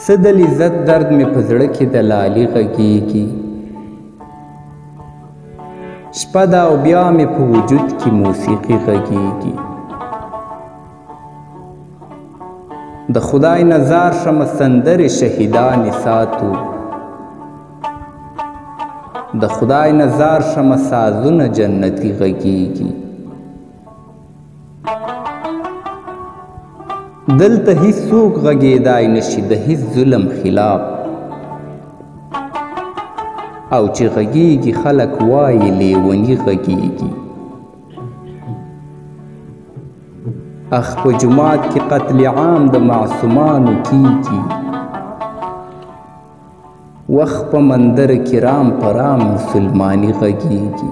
څه د لذت درد مې په زړه کې د لالي غږیږي، شپه ده او بیا مې په وجود کې موسیقي غږیږي. د خدای نظر شمه سندرې شهیدانې ساتو، د خدای نظر شمه سازونه جنتي غږیږي. دلته هیڅ څوک غږېدای نشي د هیڅ ظلم خلاف، او چې غږیږي خلک وایي لیوني غږیږي. اخ په جومات کې قتل عام د معصومانو کیږي، وخت په مندر کې رام په رام مسلماني غږیږي.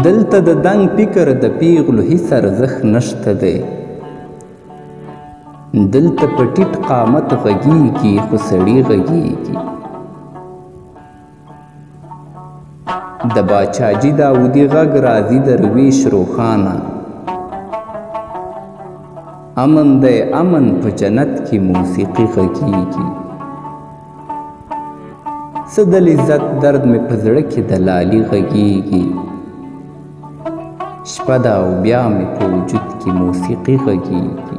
دلته د دنګ فکر د پیغلو هیڅ ارزښت نشته دی، دلته په ټیټ قامت غږیږي خو سړي غږیږي. د باچاجي داودي غږ راځي درویش روښانه، امن دی امن په جنت کې موسیقي غږیږي. څه د لذت درد مې په زړه کې د لالي غږیږي، شپه ده او بیا مې په وجود کې موسیقي غږیږي.